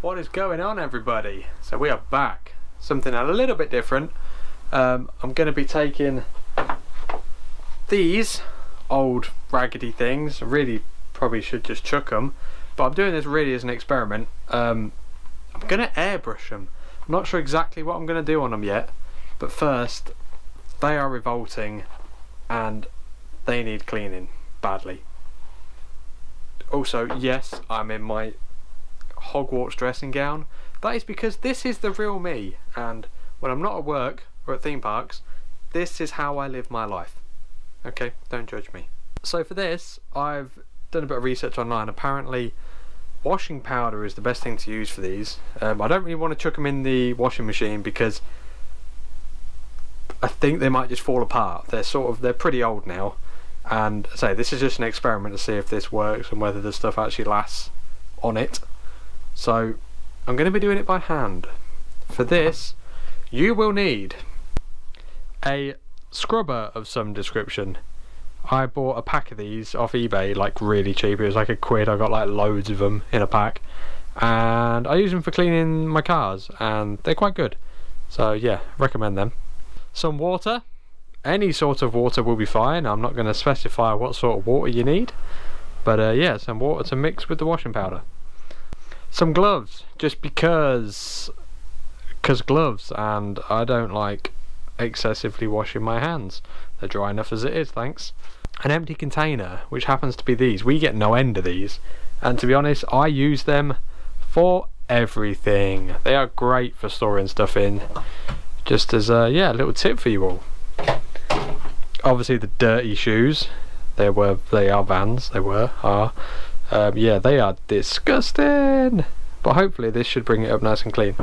What is going on, everybody? So we are back. Something a little bit different. I'm going to be taking these old raggedy things. I really probably should just chuck them, but I'm doing this really as an experiment. I'm going to airbrush them. I'm not sure exactly what I'm going to do on them yet, but first, they are revolting and they need cleaning badly. Also, yes, I'm in my Hogwarts dressing gown. That is because this is the real me, and when I'm not at work or at theme parks, this is how I live my life. Okay, don't judge me. So for this, I've done a bit of research online. Apparently washing powder is the best thing to use for these. I don't really want to chuck them in the washing machine because I think they might just fall apart. They're pretty old now, and say this is just an experiment to see if this works and whether the stuff actually lasts on it. So I'm going to be doing it by hand. For this, you will need a scrubber of some description. I bought a pack of these off eBay, like really cheap. It was like £1. I got like loads of them in a pack, and I use them for cleaning my cars, and they're quite good. So yeah, recommend them. Some water. Any sort of water will be fine. I'm not going to specify what sort of water you need, but yeah, some water to mix with the washing powder. Some gloves, just because gloves, and I don't like excessively washing my hands. They're dry enough as it is, thanks. An empty container, which happens to be these. We get no end of these, and to be honest, I use them for everything. They are great for storing stuff in. Just as a little tip for you all. Obviously the dirty shoes, they are Vans. Yeah, they are disgusting, but hopefully this should bring it up nice and clean.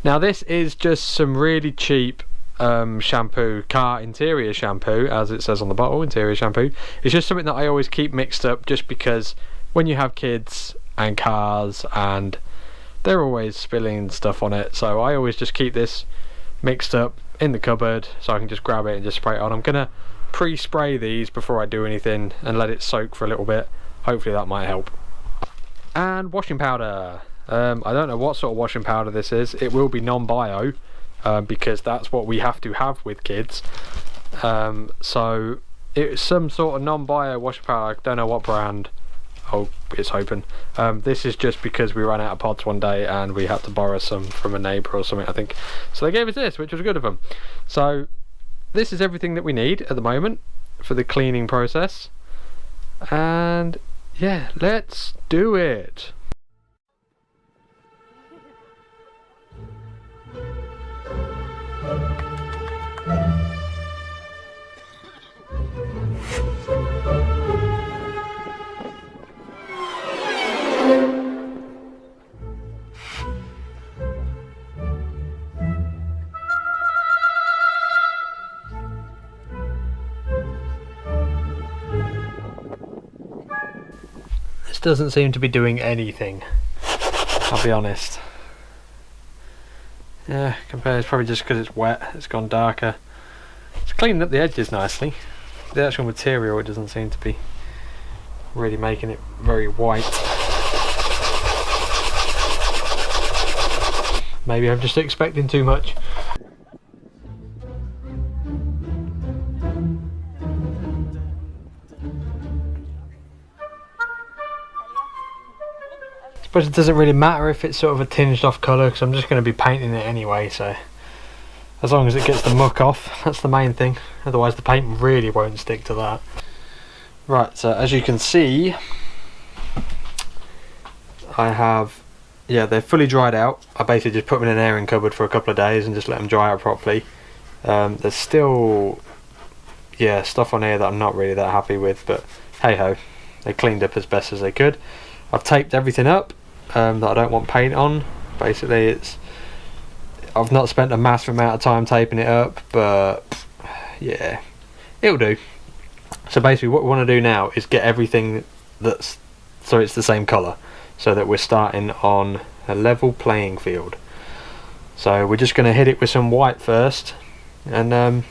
Now this is just some really cheap shampoo, car interior shampoo, as it says on the bottle, interior shampoo. It's just something that I always keep mixed up, just because when you have kids and cars, and they're always spilling stuff on it, so I always just keep this mixed up in the cupboard so I can just grab it and just spray it on. I'm gonna pre-spray these before I do anything and let it soak for a little bit. Hopefully that might help. And washing powder. I don't know what sort of washing powder this is. It will be non-bio, because that's what we have to have with kids. So it's some sort of non-bio washing powder. I don't know what brand. Oh, it's open. This is just because we ran out of pods one day and we had to borrow some from a neighbour or something, I think. So they gave us this, which was good of them. So this is everything that we need at the moment for the cleaning process. And yeah, let's do it. Doesn't seem to be doing anything, I'll be honest. Yeah, compared, it's probably just because it's wet, it's gone darker. It's cleaned up the edges nicely. The actual material, it doesn't seem to be really making it very white. Maybe I'm just expecting too much. But it doesn't really matter if it's sort of a tinged off colour, because I'm just going to be painting it anyway, so as long as it gets the muck off, that's the main thing. Otherwise the paint really won't stick to that. Right, so as you can see, I have, yeah, they're fully dried out. I basically just put them in an airing cupboard for a couple of days and just let them dry out properly. There's still, yeah, stuff on here that I'm not really that happy with, but hey ho, they cleaned up as best as they could. I've taped everything up that I don't want paint on. Basically, I've not spent a massive amount of time taping it up, but yeah, it'll do. So basically what we want to do now is get everything so it's the same colour, so that we're starting on a level playing field. So we're just going to hit it with some white first, and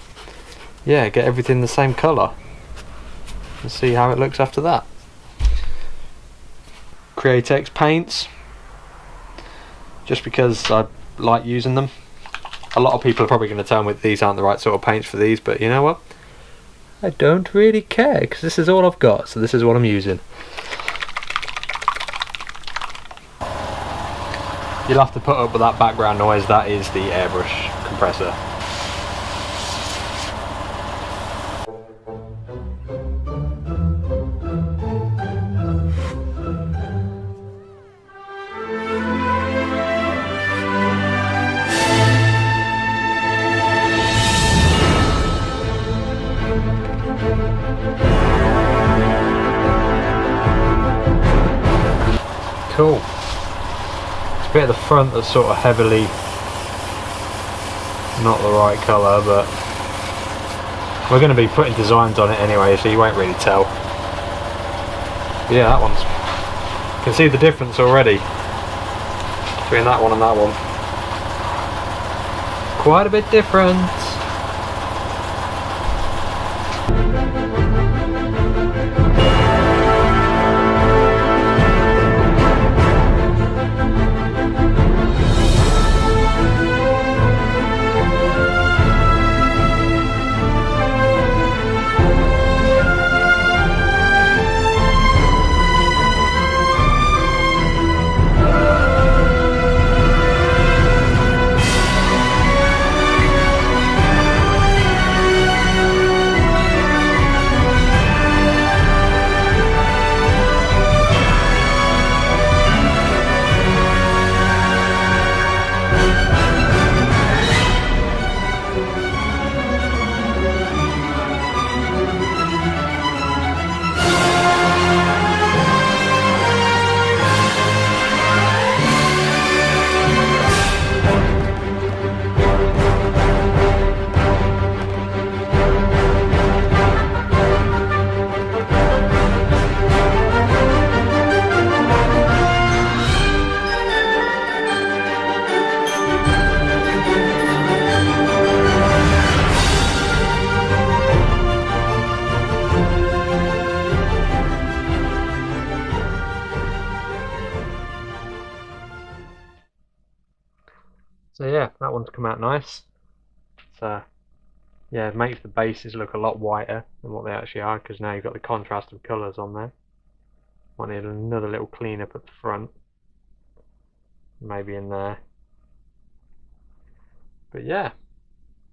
yeah, get everything the same colour and see how it looks after that. Createx paints, just because I like using them. A lot of people are probably going to tell me that these aren't the right sort of paints for these, but you know what? I don't really care, because this is all I've got, so this is what I'm using. You'll have to put up with that background noise. That is the airbrush compressor. Cool. It's a bit of the front that's sort of heavily not the right colour, but we're going to be putting designs on it anyway, so you won't really tell. Yeah, that one's... You can see the difference already between that one and that one. Quite a bit different. So yeah, that one's come out nice. So yeah, it makes the bases look a lot whiter than what they actually are, because now you've got the contrast of colours on there. Might need another little clean up at the front, maybe in there. But yeah,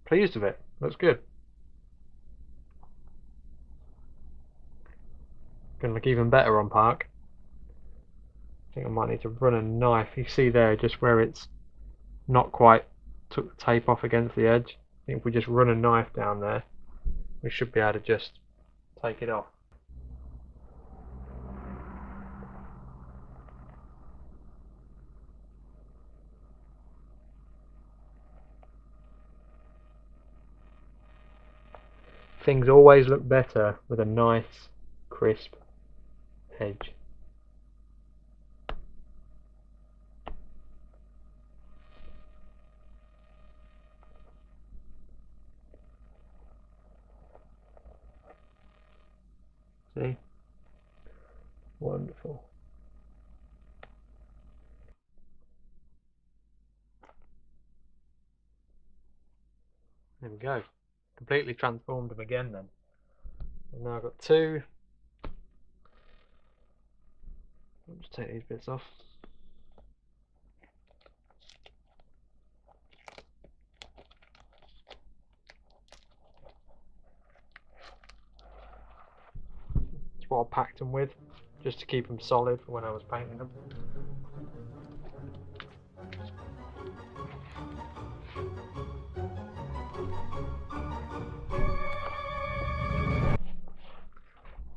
pleased with it. Looks good. Gonna look even better on park. I think I might need to run a knife. You see there, just where it's not quite took the tape off against the edge. I think if we just run a knife down there, we should be able to just take it off. Things always look better with a nice, crisp edge. See? Wonderful. There we go. Completely transformed them again then. And now I've got two. I'll just take these bits off. That's what I packed them with, just to keep them solid for when I was painting them.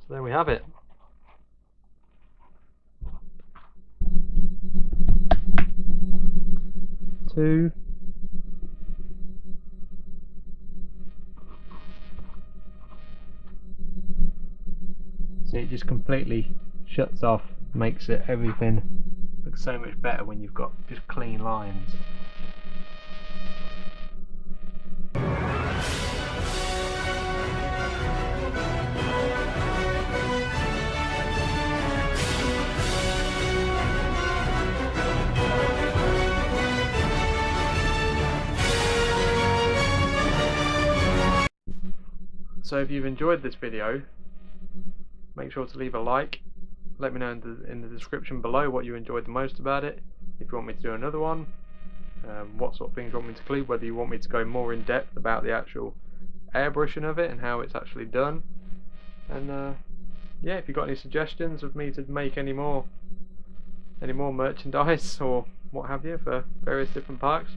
So there we have it. Two. See, it just completely shuts off, makes it everything look so much better when you've got just clean lines. So if you've enjoyed this video, make sure to leave a like. Let me know in the description below what you enjoyed the most about it. If you want me to do another one, what sort of things you want me to include, whether you want me to go more in depth about the actual airbrushing of it and how it's actually done. And yeah, if you've got any suggestions of me to make any more merchandise or what have you for various different parks,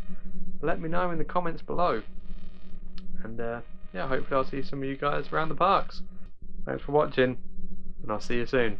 let me know in the comments below. And yeah, hopefully I'll see some of you guys around the parks. Thanks for watching, and I'll see you soon.